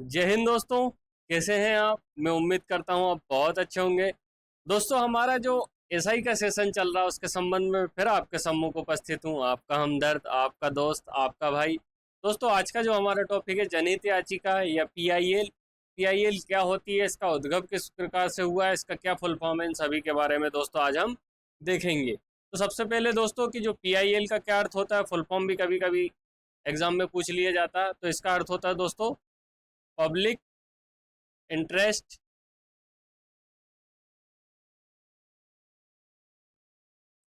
जय हिंद दोस्तों। कैसे हैं आप? मैं उम्मीद करता हूं आप बहुत अच्छे होंगे। दोस्तों, हमारा जो एसआई का सेशन चल रहा है उसके संबंध में फिर आपके सम्मुख उपस्थित हूं, आपका हमदर्द, आपका दोस्त, आपका भाई। दोस्तों, आज का जो हमारा टॉपिक है जनहित याचिका या पीआईएल। पीआईएल क्या होती है, इसका उद्गम किस प्रकार से हुआ है, इसका क्या फुल फॉर्म है, इन सभी के बारे में दोस्तों आज हम देखेंगे। तो सबसे पहले दोस्तों कि जो पीआईएल का क्या अर्थ होता है, फुल फॉर्म भी कभी कभी एग्जाम में पूछ लिया जाता है। तो इसका अर्थ होता है दोस्तों पब्लिक इंटरेस्ट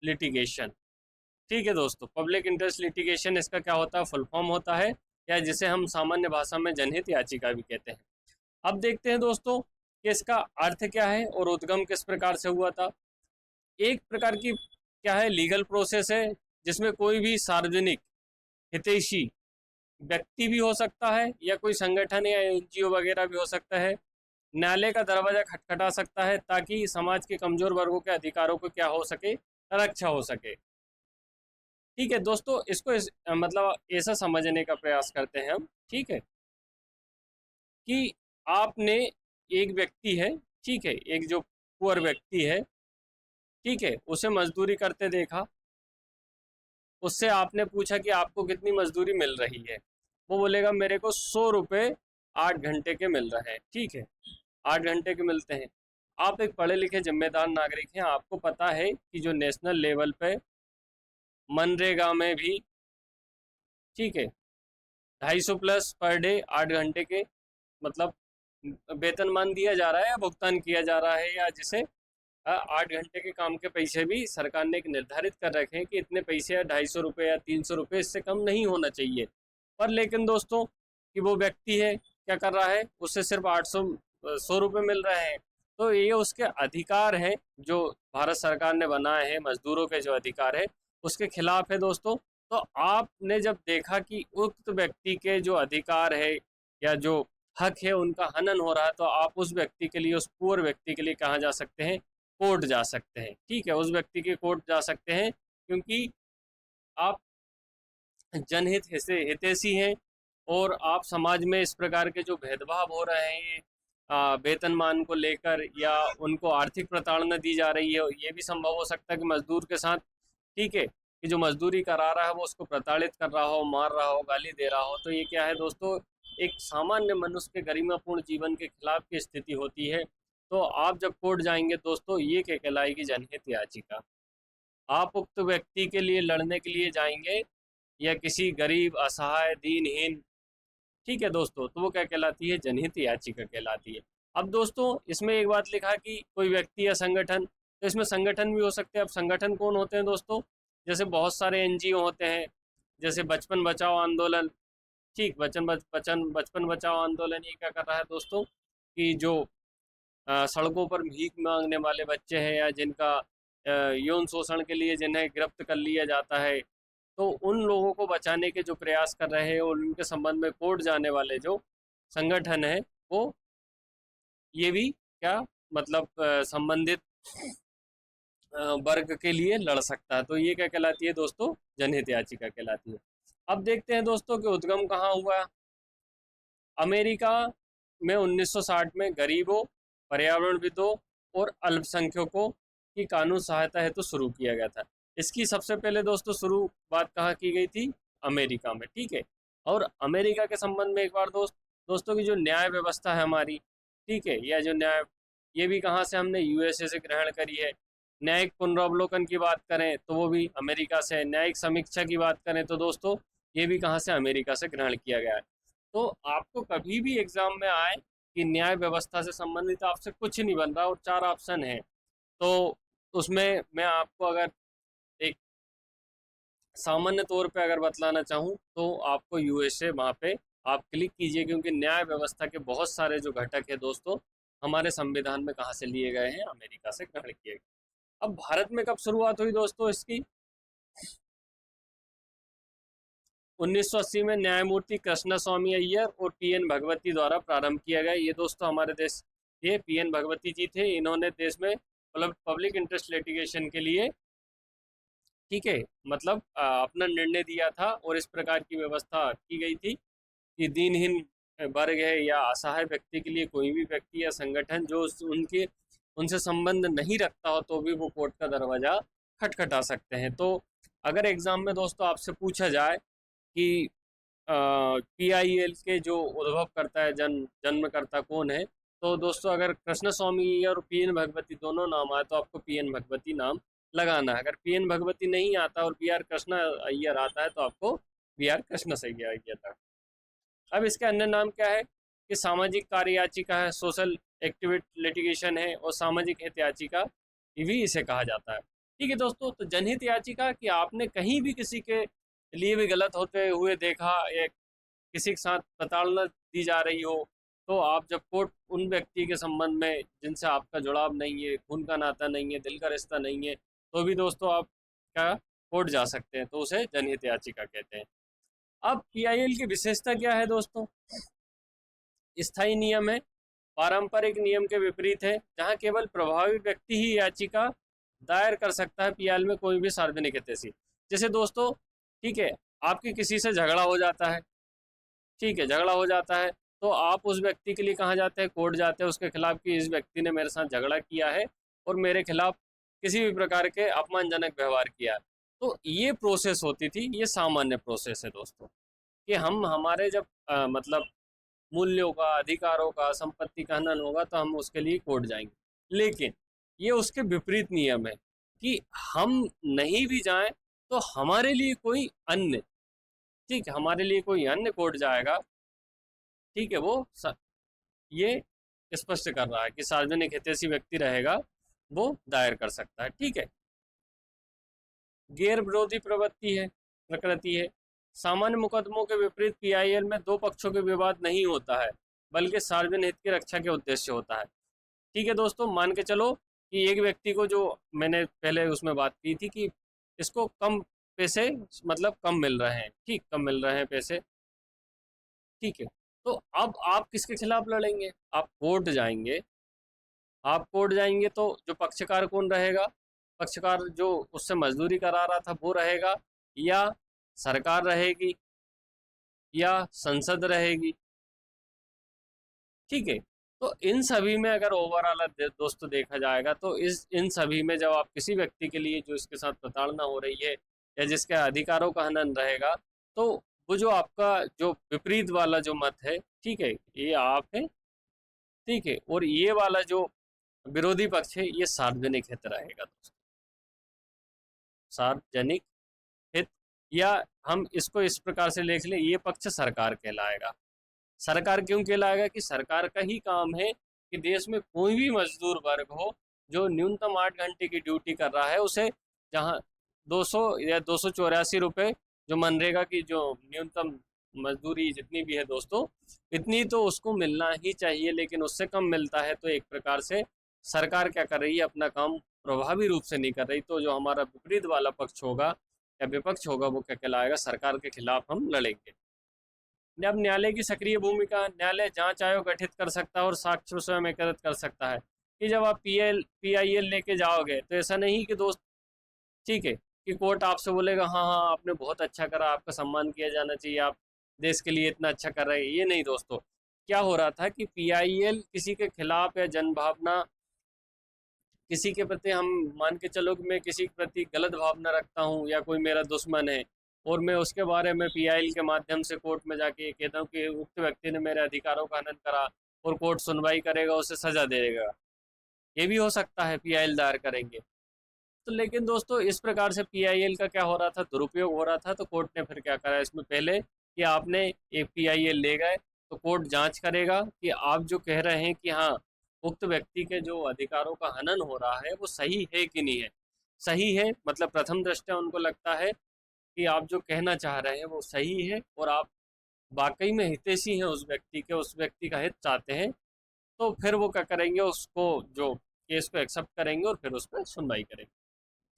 लिटिगेशन। ठीक है दोस्तों, पब्लिक इंटरेस्ट लिटिगेशन इसका क्या होता है, फुल फॉर्म होता है, या जिसे हम सामान्य भाषा में जनहित याचिका भी कहते हैं। अब देखते हैं दोस्तों कि इसका अर्थ क्या है और उद्गम किस प्रकार से हुआ था। एक प्रकार की क्या है, लीगल प्रोसेस है जिसमें कोई भी सार्वजनिक हितैषी व्यक्ति भी हो सकता है या कोई संगठन या एनजीओ वगैरह भी हो सकता है, न्यायालय का दरवाजा खटखटा सकता है ताकि समाज के कमजोर वर्गों के अधिकारों को क्या हो सके, रक्षा हो सके। ठीक है दोस्तों, इसको मतलब ऐसा समझने का प्रयास करते हैं हम। ठीक है कि आपने एक व्यक्ति है, ठीक है, एक जो पुअर व्यक्ति है, ठीक है, उसे मजदूरी करते देखा। उससे आपने पूछा कि आपको कितनी मजदूरी मिल रही है। वो बोलेगा मेरे को 100 रुपये 8 घंटे के मिल रहे हैं। ठीक है, 8 घंटे के मिलते हैं। आप एक पढ़े लिखे जिम्मेदार नागरिक हैं, आपको पता है कि जो नेशनल लेवल पे मनरेगा में भी, ठीक है, 250 प्लस पर डे 8 घंटे के मतलब वेतनमान दिया जा रहा है या भुगतान किया जा रहा है, या जिसे 8 घंटे के काम के पैसे भी सरकार ने एक निर्धारित कर रखे हैं कि इतने पैसे या 250 रुपये या 300 रुपये, इससे कम नहीं होना चाहिए। पर लेकिन दोस्तों कि वो व्यक्ति है क्या कर रहा है, उससे सिर्फ 100 रुपये मिल रहे हैं। तो ये उसके अधिकार है जो भारत सरकार ने बनाए हैं, मजदूरों के जो अधिकार है उसके खिलाफ है दोस्तों। तो आपने जब देखा कि उक्त व्यक्ति के जो अधिकार है या जो हक है उनका हनन हो रहा है, तो आप उस व्यक्ति के लिए, उस पुअर व्यक्ति के लिए कहाँ जा सकते हैं, कोर्ट जा सकते हैं। ठीक है, उस व्यक्ति के कोर्ट जा सकते हैं क्योंकि आप जनहित हितैषी हैं और आप समाज में इस प्रकार के जो भेदभाव हो रहे हैं वेतनमान को लेकर, या उनको आर्थिक प्रताड़ना दी जा रही है, ये भी संभव हो सकता है कि मजदूर के साथ, ठीक है, कि जो मजदूरी करा रहा है वो उसको प्रताड़ित कर रहा हो, मार रहा हो, गाली दे रहा हो। तो ये क्या है दोस्तों, एक सामान्य मनुष्य के गरिमापूर्ण जीवन के खिलाफ की स्थिति होती है। तो आप जब कोर्ट जाएंगे दोस्तों, ये क्या कहलाएगी, जनहित याचिका। आप उक्त व्यक्ति के लिए लड़ने के लिए जाएंगे या किसी गरीब, असहाय, दीनहीन, ठीक है दोस्तों, तो वो क्या कहलाती है, जनहित याचिका कहलाती है। अब दोस्तों इसमें एक बात लिखा कि कोई व्यक्ति या संगठन, तो इसमें संगठन भी हो सकते हैं। अब संगठन कौन होते हैं दोस्तों, जैसे बहुत सारे एनजीओ होते हैं, जैसे बचपन बचाओ आंदोलन। ठीक, बचपन बचाओ आंदोलन ये क्या कर रहा है दोस्तों कि जो सड़कों पर भीख मांगने वाले बच्चे हैं या जिनका यौन शोषण के लिए जिन्हें गिरफ्त कर लिया जाता है, तो उन लोगों को बचाने के जो प्रयास कर रहे हैं और उनके संबंध में कोर्ट जाने वाले जो संगठन है, वो ये भी क्या मतलब संबंधित वर्ग के लिए लड़ सकता है। तो ये क्या कहलाती है दोस्तों, जनहित याचिका कहलाती है। अब देखते हैं दोस्तों कि उद्गम कहाँ हुआ। अमेरिका में 1960 में गरीबों, पर्यावरणविदों और अल्पसंख्यकों की कानून सहायता हेतु शुरू किया गया था। इसकी सबसे पहले दोस्तों शुरुआत कहाँ की गई थी, अमेरिका में। ठीक है, और अमेरिका के संबंध में एक बार दोस्तों की जो न्याय व्यवस्था है हमारी, ठीक है, या जो न्याय, ये भी कहाँ से हमने यूएसए से ग्रहण करी है। न्यायिक पुनरावलोकन की बात करें तो वो भी अमेरिका से, न्यायिक समीक्षा की बात करें तो दोस्तों ये भी कहाँ से, अमेरिका से ग्रहण किया गया है। तो आपको कभी भी एग्जाम में आए कि न्याय व्यवस्था से संबंधित आपसे कुछ नहीं बन रहा और 4 ऑप्शन है, तो उसमें मैं आपको अगर एक सामान्य तौर पे अगर बतलाना चाहूँ तो आपको यूएसए वहाँ पे आप क्लिक कीजिए, क्योंकि न्याय व्यवस्था के बहुत सारे जो घटक है दोस्तों हमारे संविधान में कहाँ से लिए गए हैं, अमेरिका से ग्रहण किए गए। अब भारत में कब शुरुआत हुई दोस्तों इसकी, 1980 में न्यायमूर्ति कृष्णा स्वामी अय्यर और पीएन भगवती द्वारा प्रारंभ किया गया। ये दोस्तों हमारे देश, ये पीएन भगवती जी थे, इन्होंने देश में मतलब पब्लिक इंटरेस्ट लिटिगेशन के लिए, ठीक है, मतलब अपना निर्णय दिया था और इस प्रकार की व्यवस्था की गई थी कि दीनहीन वर्ग है या असहाय व्यक्ति के लिए कोई भी व्यक्ति या संगठन जो उनके उनसे संबंध नहीं रखता हो तो भी वो कोर्ट का दरवाज़ा खटखटा सकते हैं। तो अगर एग्ज़ाम में दोस्तों आपसे पूछा जाए कि पीआईएल के जो उद्भव करता है जन्मकर्ता कौन है, तो दोस्तों अगर कृष्ण स्वामी और पीएन भगवती दोनों नाम आए तो आपको पीएन भगवती नाम लगाना है। अगर पीएन भगवती नहीं आता और बी आर कृष्ण अय्यर आता है तो आपको बी आर कृष्ण से अय्यर था। अब इसके अन्य नाम क्या है कि सामाजिक कार्य याचिका है, सोशल एक्टिविटी लिटिगेशन है, और सामाजिक हित याचिका भी इसे कहा जाता है। ठीक है दोस्तों, तो जनहित याचिका कि आपने कहीं भी किसी के लिए भी गलत होते हुए देखा या किसी के साथ प्रताड़ना दी जा रही हो, तो आप जब कोर्ट उन व्यक्ति के संबंध में जिनसे आपका जुड़ाव नहीं है, खून का नाता नहीं है, दिल का रिश्ता नहीं है, तो भी दोस्तों आप क्या कोर्ट जा सकते हैं, तो उसे जनहित याचिका कहते हैं। अब पीआईएल की विशेषता क्या है दोस्तों? स्थायी नियम है, पारंपरिक नियम के विपरीत है, जहां केवल प्रभावी व्यक्ति ही याचिका दायर कर सकता है। पीआईएल में कोई भी सार्वजनिक हितैषी, जैसे दोस्तों ठीक है, आपकी किसी से झगड़ा हो जाता है, ठीक है, झगड़ा हो जाता है, तो आप उस व्यक्ति के लिए कहाँ जाते हैं? कोर्ट जाते हैं उसके खिलाफ कि इस व्यक्ति ने मेरे साथ झगड़ा किया है और मेरे खिलाफ किसी भी प्रकार के अपमानजनक व्यवहार किया है। तो ये प्रोसेस होती थी, ये सामान्य प्रोसेस है दोस्तों, कि हम हमारे जब मतलब मूल्यों का, अधिकारों का, संपत्ति का हनन होगा तो हम उसके लिए कोर्ट जाएंगे। लेकिन ये उसके विपरीत नियम है कि हम नहीं भी जाएं तो हमारे लिए कोई अन्य, ठीक है, हमारे लिए कोई अन्य कोर्ट जाएगा, ठीक है, ये स्पष्ट कर रहा है कि सार्वजनिक हितैषी व्यक्ति रहेगा वो दायर कर सकता है। ठीक है, गैर विरोधी प्रकृति है। सामान्य मुकदमों के विपरीत पीआईएल में दो पक्षों के विवाद नहीं होता है, बल्कि सार्वजनिक हित की रक्षा के उद्देश्य होता है। ठीक है दोस्तों, मान के चलो कि एक व्यक्ति को, जो मैंने पहले उसमें बात की थी कि इसको कम पैसे, मतलब कम मिल रहे हैं, ठीक, कम मिल रहे हैं पैसे, ठीक है, तो अब आप किसके खिलाफ लड़ेंगे? आप कोर्ट जाएंगे। आप कोर्ट जाएंगे तो जो पक्षकार कौन रहेगा? पक्षकार जो उससे मजदूरी करा रहा था वो रहेगा, या सरकार रहेगी, या संसद रहेगी। ठीक है, तो इन सभी में अगर ओवरऑल दोस्तों देखा जाएगा तो इन सभी में जब आप किसी व्यक्ति के लिए जो इसके साथ प्रताड़ना हो रही है या जिसके अधिकारों का हनन रहेगा, तो वो जो आपका जो विपरीत वाला जो मत है, ठीक है, ये आप है, ठीक है, और ये वाला जो विरोधी पक्ष है ये सार्वजनिक हित रहेगा दोस्तों, सार्वजनिक हित, या हम इसको इस प्रकार से लिख लें, ये पक्ष सरकार कहलाएगा। सरकार क्यों कहलाएगा? कि सरकार का ही काम है कि देश में कोई भी मजदूर वर्ग हो जो न्यूनतम 8 घंटे की ड्यूटी कर रहा है, उसे जहाँ 200 या 284 रुपये जो मनरेगा की जो न्यूनतम मजदूरी जितनी भी है दोस्तों, इतनी तो उसको मिलना ही चाहिए, लेकिन उससे कम मिलता है तो एक प्रकार से सरकार क्या कर रही है? अपना काम प्रभावी रूप से नहीं कर रही। तो जो हमारा विपरीत वाला पक्ष होगा या विपक्ष होगा वो क्या कहलाएगा? सरकार के खिलाफ हम लड़ेंगे। अब न्यायालय की सक्रिय भूमिका, न्यायालय जांच आयोग गठित कर सकता है और साक्ष्य स्वयं एकत्रित कर सकता है। कि जब आप पीआईएल लेके जाओगे तो ऐसा नहीं कि दोस्त, ठीक है, कि कोर्ट आपसे बोलेगा हाँ हाँ आपने बहुत अच्छा करा, आपका सम्मान किया जाना चाहिए, आप देश के लिए इतना अच्छा कर रहे हैं। ये नहीं दोस्तों, क्या हो रहा था कि पीआईएल किसी के खिलाफ या जनभावना, किसी के प्रति, हम मान के चलो कि मैं किसी के प्रति गलत भावना रखता हूँ या कोई मेरा दुश्मन है और मैं उसके बारे में पीआईएल के माध्यम से कोर्ट में जाके ये कहता हूँ कि उक्त व्यक्ति ने मेरे अधिकारों का हनन करा, और कोर्ट सुनवाई करेगा, उसे सजा देगा, ये भी हो सकता है, पीआईएल दायर करेंगे। तो लेकिन दोस्तों इस प्रकार से पीआईएल का क्या हो रहा था? दुरुपयोग हो रहा था। तो कोर्ट ने फिर क्या करा इसमें? पहले कि आपने एक पीआईएल ले गए तो कोर्ट जांच करेगा कि आप जो कह रहे हैं कि हाँ उक्त व्यक्ति के जो अधिकारों का हनन हो रहा है वो सही है कि नहीं है। सही है मतलब प्रथम दृष्टया उनको लगता है कि आप जो कहना चाह रहे हैं वो सही है और आप वाकई में हितैषी हैं उस व्यक्ति के, उस व्यक्ति का हित चाहते हैं, तो फिर वो क्या करेंगे? उसको जो केस को एक्सेप्ट करेंगे और फिर उस पर सुनवाई करेंगे।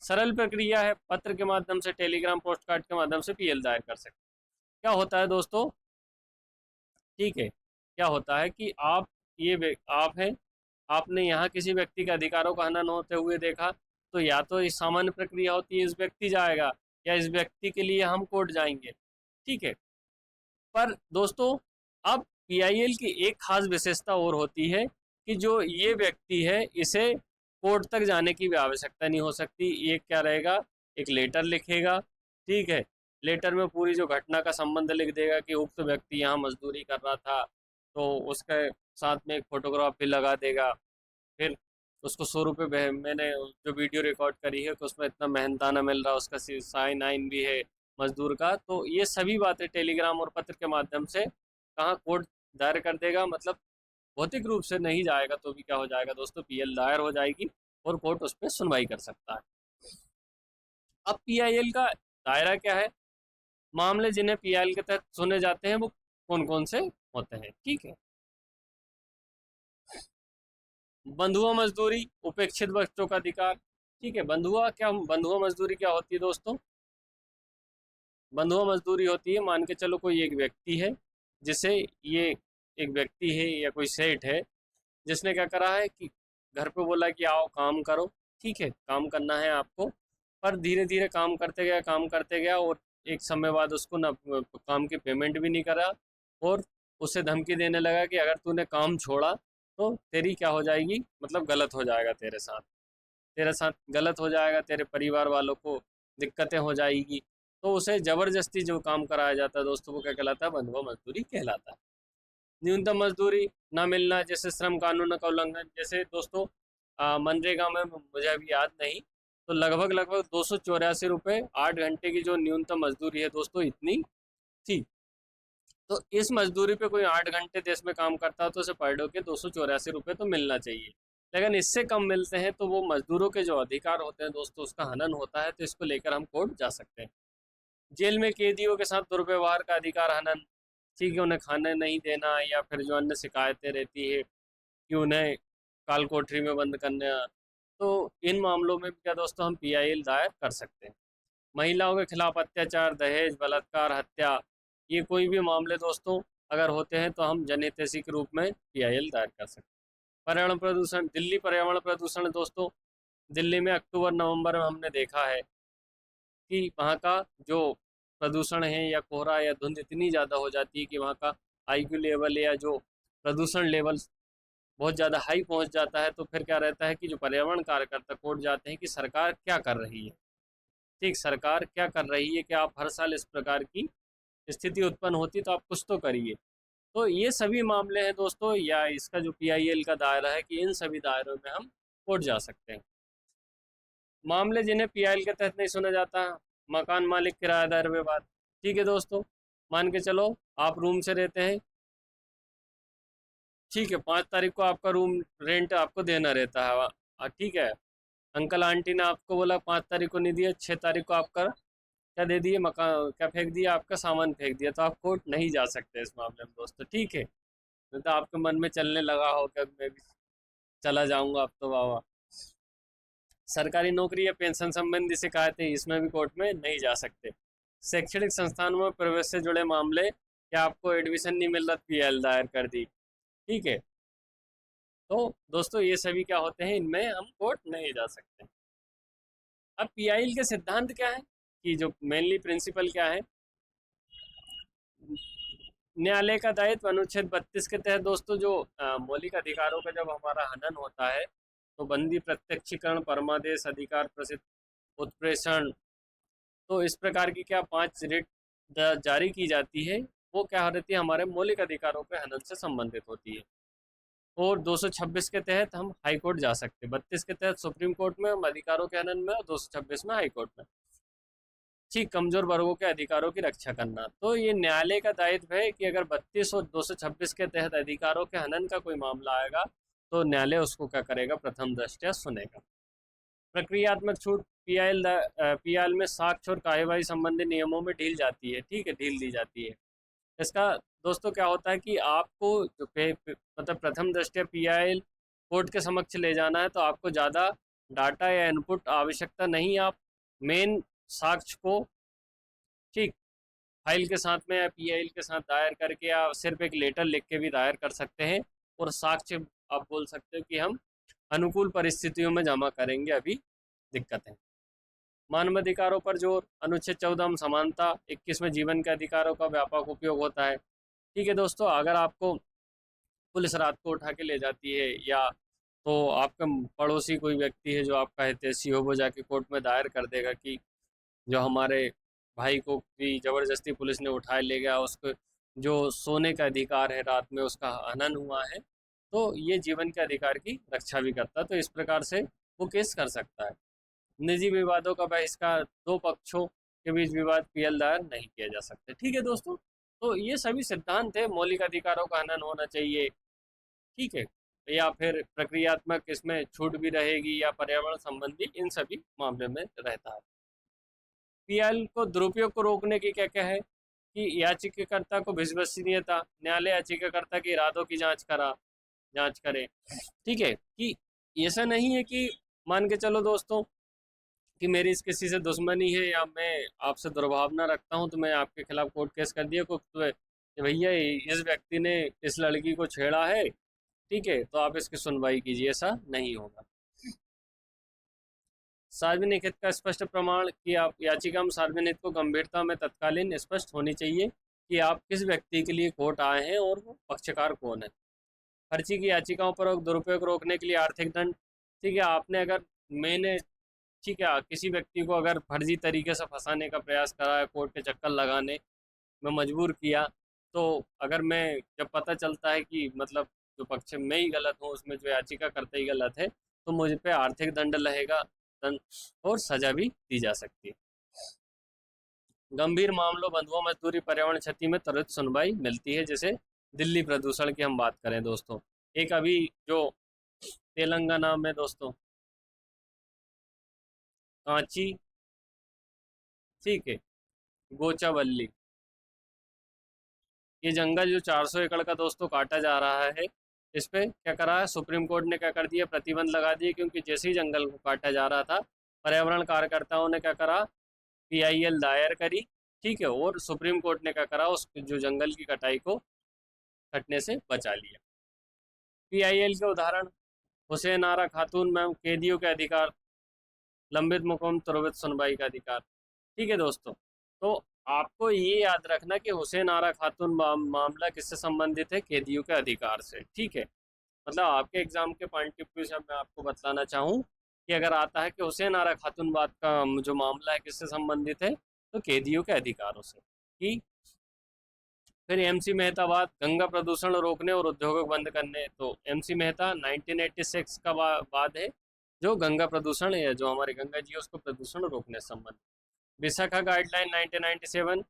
सरल प्रक्रिया है, पत्र के माध्यम से, टेलीग्राम, पोस्ट कार्ड के माध्यम से पीएल दायर कर सकते हैं। क्या होता है दोस्तों? ठीक है, क्या होता है कि आप हैं, आपने यहाँ किसी व्यक्ति के अधिकारों का हनन होते हुए देखा, तो या तो इस सामान्य प्रक्रिया होती है, इस व्यक्ति जाएगा, या इस व्यक्ति के लिए हम कोर्ट जाएंगे। ठीक है, पर दोस्तों अब पीआईएल की एक खास विशेषता और होती है कि जो ये व्यक्ति है इसे कोर्ट तक जाने की भी आवश्यकता नहीं हो सकती। ये क्या रहेगा, एक लेटर लिखेगा, ठीक है। लेटर में पूरी जो घटना का संबंध लिख देगा कि उक्त व्यक्ति यहाँ मजदूरी कर रहा था, तो उसके साथ में एक फोटोग्राफ भी लगा देगा। फिर उसको 100 रुपये मैंने जो वीडियो रिकॉर्ड करी है कि उसमें इतना मेहनताना मिल रहा है, उसका साइन आइन भी है मजदूर का। तो ये सभी बातें टेलीग्राम और पत्र के माध्यम से कहाँ कोर्ट दायर कर देगा, मतलब भौतिक रूप से नहीं जाएगा तो भी क्या हो जाएगा दोस्तों, पीएल दायर हो जाएगी और कोर्ट उस पर सुनवाई कर सकता है। अब पीआईएल का दायरा क्या है, मामले जिन्हें पीआईएल के तहत सुने जाते हैं वो कौन कौन से होते हैं, ठीक है। बंधुआ मजदूरी, उपेक्षित बच्चों का अधिकार, ठीक है। बंधुआ मजदूरी क्या होती है दोस्तों, बंधुआ मजदूरी होती है, मान के चलो कोई एक व्यक्ति है जिसे ये एक व्यक्ति है या कोई सेठ है जिसने क्या करा है कि घर पे बोला कि आओ काम करो, ठीक है, काम करना है आपको। पर धीरे धीरे काम करते गया और एक समय बाद उसको ना काम की पेमेंट भी नहीं करा और उसे धमकी देने लगा कि अगर तूने काम छोड़ा तो तेरी क्या हो जाएगी, मतलब गलत हो जाएगा तेरे साथ गलत हो जाएगा, तेरे परिवार वालों को दिक्कतें हो जाएगी। तो उसे ज़बरदस्ती जो काम कराया जाता है दोस्तों वो क्या कहलाता है, बंधुआ मजदूरी कहलाता है। न्यूनतम मजदूरी ना मिलना, जैसे श्रम कानून का उल्लंघन, जैसे दोस्तों मनरेगा में मुझे अभी याद नहीं, तो लगभग 284 रुपये 8 घंटे की जो न्यूनतम मजदूरी है दोस्तों इतनी थी। तो इस मजदूरी पे कोई 8 घंटे देश में काम करता है तो उसे पर डे के 284 रुपये तो मिलना चाहिए। लेकिन इससे कम मिलते हैं तो वो मजदूरों के जो अधिकार होते हैं दोस्तों उसका हनन होता है, तो इसको लेकर हम कोर्ट जा सकते हैं। जेल में कैदियों के साथ दुर्व्यवहार का अधिकार हनन, ठीक है, उन्हें खाने नहीं देना या फिर जो अन्य शिकायतें रहती है कि उन्हें काल कोठरी में बंद करना, तो इन मामलों में भी क्या दोस्तों हम पीआईएल दायर कर सकते हैं। महिलाओं के खिलाफ अत्याचार, दहेज, बलात्कार, हत्या, ये कोई भी मामले दोस्तों अगर होते हैं तो हम जनहितैषी के रूप में पीआईएल दायर कर सकते हैं। पर्यावरण प्रदूषण, दिल्ली पर्यावरण प्रदूषण दोस्तों, दिल्ली में अक्टूबर नवंबर में हमने देखा है कि वहाँ का जो प्रदूषण है या कोहरा या धुंध इतनी ज़्यादा हो जाती है कि वहाँ का आईक्यू लेवल या जो प्रदूषण लेवल बहुत ज़्यादा हाई पहुँच जाता है। तो फिर क्या रहता है कि जो पर्यावरण कार्यकर्ता कोर्ट जाते हैं कि सरकार क्या कर रही है, ठीक, सरकार क्या कर रही है कि आप हर साल इस प्रकार की स्थिति उत्पन्न होती तो आप कुछ तो करिए। तो ये सभी मामले हैं दोस्तों, या इसका जो पीआईएल का दायरा है कि इन सभी दायरों में हम कोर्ट जा सकते हैं। मामले जिन्हें पीआईएल के तहत नहीं सुना जाता, मकान मालिक किराएदार विवाद, ठीक है दोस्तों, मान के चलो आप रूम से रहते हैं, ठीक है, 5 तारीख को आपका रूम रेंट आपको देना रहता है, ठीक है, अंकल आंटी ने आपको बोला 5 तारीख को नहीं दिया, 6 तारीख को आपका क्या दे दिए, मकान क्या फेंक दिया, आपका सामान फेंक दिया, तो आप कोर्ट नहीं जा सकते इस मामले में दोस्तों, ठीक है। नहीं तो आपके मन में चलने लगा हो कि मैं भी चला जाऊंगा अब तो वाह। सरकारी नौकरी या पेंशन संबंधी शिकायतें, इसमें भी कोर्ट में नहीं जा सकते। शैक्षणिक संस्थानों में प्रवेश से जुड़े मामले, क्या आपको एडमिशन नहीं मिल रहा, पीएल दायर कर दी, ठीक है। तो दोस्तों ये सभी क्या होते हैं, इनमें हम कोर्ट नहीं जा सकते। अब पीआईएल के सिद्धांत क्या है कि जो मेनली प्रिंसिपल क्या है, न्यायालय का दायित्व अनुच्छेद 32 के तहत दोस्तों जो मौलिक अधिकारों का जब हमारा हनन होता है तो बंदी, प्रत्यक्षीकरण, परमादेश, अधिकार प्रसिद्ध, उत्प्रेषण, तो इस प्रकार की क्या 5 रिट जारी की जाती है, वो क्या रहती है, हमारे मौलिक अधिकारों के हनन से संबंधित होती है। और 226 के तहत हम हाई कोर्ट जा सकते हैं, 32 के तहत सुप्रीम कोर्ट में हम अधिकारों के हनन में और 226 में हाई कोर्ट में, ठीक, कमजोर वर्गों के अधिकारों की रक्षा करना। तो ये न्यायालय का दायित्व है कि अगर 32 और 226 के तहत अधिकारों के हनन का कोई मामला आएगा तो न्यायालय उसको क्या करेगा, प्रथम दृष्टया सुनेगा। प्रक्रियात्मक छूट, पीआईएल में साक्ष्य और कार्यवाही संबंधी नियमों में ढील जाती है, ठीक है, ढील दी जाती है। इसका दोस्तों क्या होता है कि आपको जो मतलब प्रथम दृष्टया पीआईएल कोर्ट के समक्ष ले जाना है तो आपको ज़्यादा डाटा या इनपुट आवश्यकता नहीं, आप मेन साक्ष्य को, ठीक, फाइल के साथ में या पीआईएल के साथ दायर करके या सिर्फ एक लेटर लिख के भी दायर कर सकते हैं और साक्ष्य आप बोल सकते हो कि हम अनुकूल परिस्थितियों में जमा करेंगे, अभी दिक्कत है। मानवाधिकारों पर जोर, अनुच्छेद 14 में समानता, 21 में जीवन के अधिकारों का व्यापक उपयोग होता है, ठीक है दोस्तों, अगर आपको पुलिस रात को उठा के ले जाती है, या तो आपका पड़ोसी कोई व्यक्ति है जो आपका हितैषी हो, वो जाके कोर्ट में दायर कर देगा कि जो हमारे भाई को भी ज़बरदस्ती पुलिस ने उठाए ले गया, उसको जो सोने का अधिकार है रात में उसका हनन हुआ है, तो ये जीवन के अधिकार की रक्षा भी करता है। तो इस प्रकार से वो केस कर सकता है। निजी विवादों का बहिष्कार, दो पक्षों के बीच विवाद पीएल दायर नहीं किया जा सकता। ठीक है दोस्तों, तो ये सभी सिद्धांत है। मौलिक अधिकारों का हनन होना चाहिए, ठीक है, या फिर प्रक्रियात्मक इसमें छूट भी रहेगी, या पर्यावरण संबंधी, इन सभी मामले में रहता है। पीएल को दुरुपयोग को रोकने की क्या क्या है कि याचिकाकर्ता को विश्वसनीयता, न्यायालय याचिकाकर्ता के इरादों की जांच करे। ठीक है, कि ऐसा नहीं है कि मान के चलो दोस्तों कि मेरी इस किसी से दुश्मनी है, या मैं आपसे दुर्भावना रखता हूं, तो मैं आपके खिलाफ कोर्ट केस कर दिया कि भैया इस व्यक्ति ने इस लड़की को छेड़ा है, ठीक है, तो आप इसकी सुनवाई कीजिए। ऐसा नहीं होगा। सार्वजनिक हित का स्पष्ट प्रमाण कि आप याचिका में सार्वजनिक हित को गंभीरता में तत्कालीन स्पष्ट होनी चाहिए कि आप किस व्यक्ति के लिए कोर्ट आए हैं और वो पक्षकार कौन है। फर्जी की याचिकाओं पर दुरुपयोग रोकने के लिए आर्थिक दंड। ठीक है, आपने अगर मैंने ठीक है किसी व्यक्ति को अगर फर्जी तरीके से फंसाने का प्रयास करा है, कोर्ट के चक्कर लगाने में मजबूर किया, तो अगर मैं जब पता चलता है कि मतलब जो पक्ष में ही गलत हूँ, उसमें जो याचिका करते ही गलत है, तो मुझ पे आर्थिक दंड लगेगा, दंड और सजा भी दी जा सकती है। गंभीर मामलों, बंधुआ मजदूरी, पर्यावरण क्षति में त्वरित सुनवाई मिलती है। जैसे दिल्ली प्रदूषण की हम बात करें दोस्तों, एक अभी जो तेलंगाना में दोस्तों कांची, ठीक है, गोचावल्ली, ये जंगल जो 400 एकड़ का दोस्तों काटा जा रहा है, इस पे क्या करा है सुप्रीम कोर्ट ने, क्या कर दिया, प्रतिबंध लगा दिए। क्योंकि जैसे ही जंगल को काटा जा रहा था, पर्यावरण कार्यकर्ताओं ने क्या करा, पीआईएल दायर करी, ठीक है, और सुप्रीम कोर्ट ने क्या करा, उस जो जंगल की कटाई को कटने से बचा लिया। पीआईएल के उदाहरण, हुसैन आरा खातून मैम, कैदियों के अधिकार, लंबित मुकम त्वरित सुनवाई का अधिकार। ठीक है दोस्तों, तो आपको ये याद रखना कि हुसैन आरा खातून मामला किससे संबंधित है, कैदियों के अधिकार से। ठीक है, मतलब आपके एग्जाम के पॉइंट ऑफ व्यू से मैं आपको बताना चाहूँ कि अगर आता है कि हुसैन आरा खातून बात का जो मामला है किससे संबंधित है, तो कैदियों के अधिकारों से। कि फिर एमसी मेहता बात, गंगा प्रदूषण रोकने और उद्योगों बंद करने, तो एमसी मेहता 1986 का बाद है, जो गंगा प्रदूषण है, जो हमारी गंगा जी है उसको प्रदूषण रोकने से संबंधित। विशाखा गाइडलाइन 1997,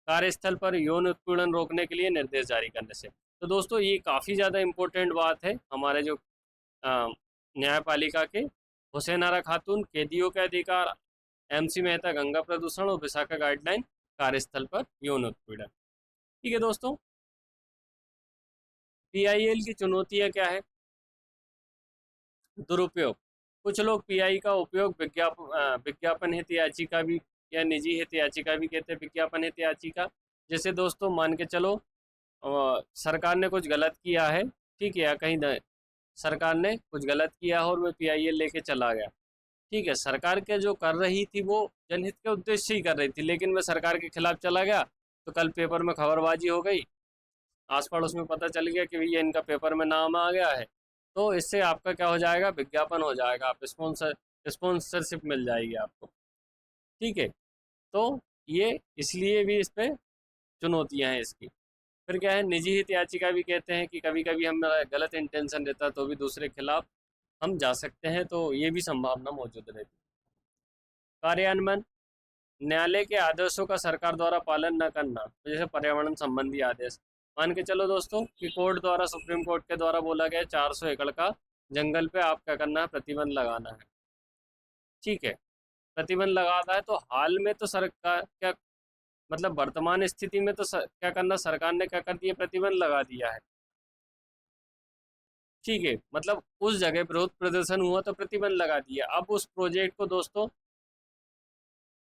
कार्यस्थल पर यौन उत्पीड़न रोकने के लिए निर्देश जारी करने से। तो दोस्तों ये काफ़ी ज़्यादा इम्पोर्टेंट बात है हमारे जो न्यायपालिका के, हुसैन आरा खातून, कैदियों के अधिकार, एमसी मेहता गंगा प्रदूषण, और विशाखा गाइडलाइन कार्यस्थल पर यौन उत्पीड़न। ठीक है दोस्तों, पीआईएल की चुनौतियां क्या है। दुरुपयोग, कुछ लोग पीआई का उपयोग विज्ञापन हित याचिका भी, या निजी हित याचिका भी कहते हैं, विज्ञापन हित याचिका। जैसे दोस्तों मान के चलो सरकार ने कुछ गलत किया है, ठीक है, या कहीं सरकार ने कुछ गलत किया और वो पीआईएल लेके चला गया, ठीक है, सरकार के जो कर रही थी वो जनहित के उद्देश्य से ही कर रही थी, लेकिन मैं सरकार के खिलाफ चला गया, तो कल पेपर में खबरबाजी हो गई, आस पड़ोस में पता चल गया कि भैया इनका पेपर में नाम आ गया है, तो इससे आपका क्या हो जाएगा, विज्ञापन हो जाएगा, आप स्पॉन्सरशिप मिल जाएगी आपको। ठीक है, तो ये इसलिए भी इस पे चुनौतियां हैं इसकी। फिर क्या है, निजी हित याचिका भी कहते हैं कि कभी कभी हम गलत इंटेंशन रहता है तो भी दूसरे के खिलाफ हम जा सकते हैं, तो ये भी संभावना मौजूद रहती है। कार्यान्वयन, न्यायालय के आदेशों का सरकार द्वारा पालन न करना, तो जैसे पर्यावरण संबंधी आदेश, मान के चलो दोस्तों कि कोर्ट द्वारा, सुप्रीम कोर्ट के द्वारा बोला गया 400 एकड़ का जंगल पे आप क्या करना है, प्रतिबंध लगाना है, ठीक है, प्रतिबंध लगाता है, तो हाल में तो सरकार क्या, मतलब वर्तमान स्थिति में तो क्या करना, सरकार ने क्या कर दिया, प्रतिबंध लगा दिया है, ठीक है, मतलब उस जगह विरोध प्रदर्शन हुआ तो प्रतिबंध लगा दिया। अब उस प्रोजेक्ट को दोस्तों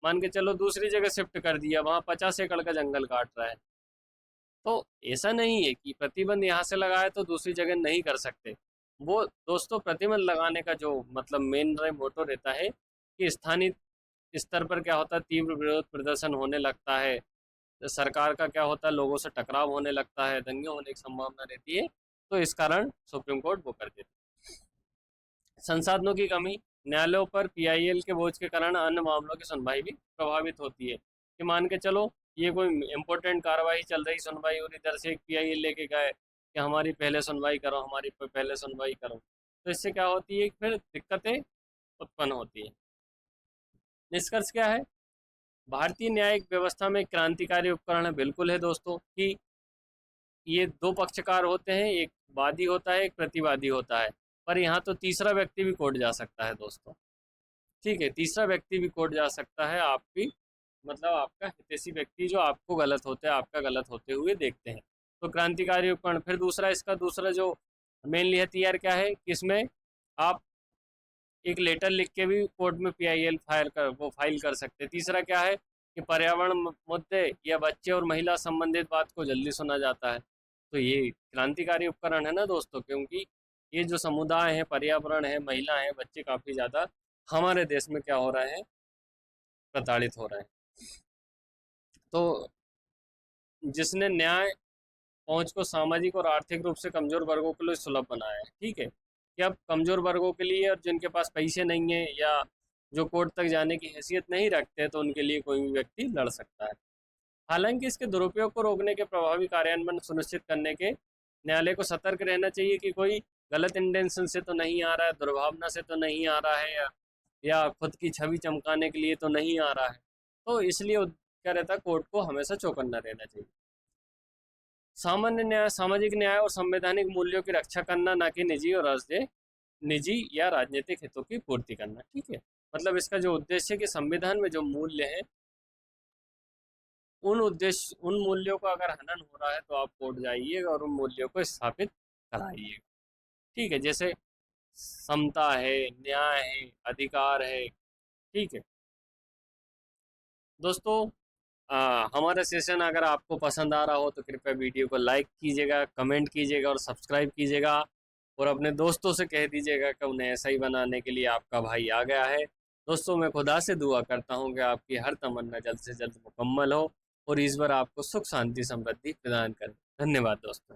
मान के चलो दूसरी जगह शिफ्ट कर दिया, वहाँ 50 एकड़ का जंगल काट रहा है, तो ऐसा नहीं है कि प्रतिबंध यहाँ से लगाए तो दूसरी जगह नहीं कर सकते। वो दोस्तों प्रतिबंध लगाने का जो मतलब मेन मोटो रहता है कि स्थानीय स्तर पर क्या होता है, तीव्र विरोध प्रदर्शन होने लगता है, सरकार का क्या होता है, लोगों से टकराव होने लगता है, दंगे होने की संभावना रहती है, तो इस कारण सुप्रीम कोर्ट वो कर देती है। संसाधनों की कमी, न्यायालयों पर पीआईएल के बोझ के कारण अन्य मामलों की सुनवाई भी प्रभावित होती है। कि मान के चलो ये कोई इम्पोर्टेंट कार्रवाई चल रही, सुनवाई और इधर से एक पीआईएल लेके गए कि हमारी पहले सुनवाई करो, हमारी पहले सुनवाई करो, तो इससे क्या होती है, फिर दिक्कतें उत्पन्न होती है। निष्कर्ष क्या है, भारतीय न्यायिक व्यवस्था में क्रांतिकारी उपकरण है, बिल्कुल है दोस्तों, कि ये दो पक्षकार होते हैं, एक वादी होता है, एक प्रतिवादी होता है, पर यहाँ तो तीसरा व्यक्ति भी कोर्ट जा सकता है दोस्तों। ठीक है, तीसरा व्यक्ति भी कोर्ट जा सकता है, आप भी, मतलब आपका हितैषी व्यक्ति जो आपको गलत होते हैं, आपका गलत होते हुए देखते हैं, तो क्रांतिकारी उपकरण। फिर दूसरा, इसका दूसरा जो मेनली हथियार क्या है कि इसमें आप एक लेटर लिख के भी कोर्ट में पीआईएल फाइल कर सकते हैं। तीसरा क्या है कि पर्यावरण मुद्दे या बच्चे और महिला संबंधित बात को जल्दी सुना जाता है। तो ये क्रांतिकारी उपकरण है ना दोस्तों, क्योंकि ये जो समुदाय है, पर्यावरण है, महिला है, बच्चे काफ़ी ज़्यादा हमारे देश में क्या हो रहे हैं, प्रताड़ित हो रहे हैं। तो जिसने न्याय पहुंच को सामाजिक और आर्थिक रूप से कमजोर वर्गों के लिए सुलभ बनाया है। ठीक है, कि अब कमजोर वर्गों के लिए और जिनके पास पैसे नहीं है या जो कोर्ट तक जाने की हैसियत नहीं रखते, तो उनके लिए कोई भी व्यक्ति लड़ सकता है। हालांकि इसके दुरुपयोग को रोकने के प्रभावी कार्यान्वयन सुनिश्चित करने के न्यायालय को सतर्क रहना चाहिए कि कोई गलत इंटेंशन से तो नहीं आ रहा है, दुर्भावना से तो नहीं आ रहा है, या खुद की छवि चमकाने के लिए तो नहीं आ रहा है। तो इसलिए क्या रहता है, कोर्ट को हमेशा चौकन्ना रहना चाहिए। सामान्य न्याय, सामाजिक न्याय और संवैधानिक मूल्यों की रक्षा करना, ना कि निजी या राजनीतिक हितों की पूर्ति करना। ठीक है, मतलब इसका जो उद्देश्य है कि संविधान में जो मूल्य है, उन मूल्यों का अगर हनन हो रहा है तो आप कोर्ट जाइएगा और उन मूल्यों को स्थापित कराइएगा। ठीक है, जैसे समता है, न्याय है, अधिकार है। ठीक है दोस्तों, हमारा सेशन अगर आपको पसंद आ रहा हो तो कृपया वीडियो को लाइक कीजिएगा, कमेंट कीजिएगा और सब्सक्राइब कीजिएगा, और अपने दोस्तों से कह दीजिएगा कि उन्हें ऐसा ही बनाने के लिए आपका भाई आ गया है। दोस्तों, मैं खुदा से दुआ करता हूँ कि आपकी हर तमन्ना जल्द से जल्द मुकम्मल हो और ईश्वर आपको सुख शांति समृद्धि प्रदान करे। धन्यवाद दोस्तों।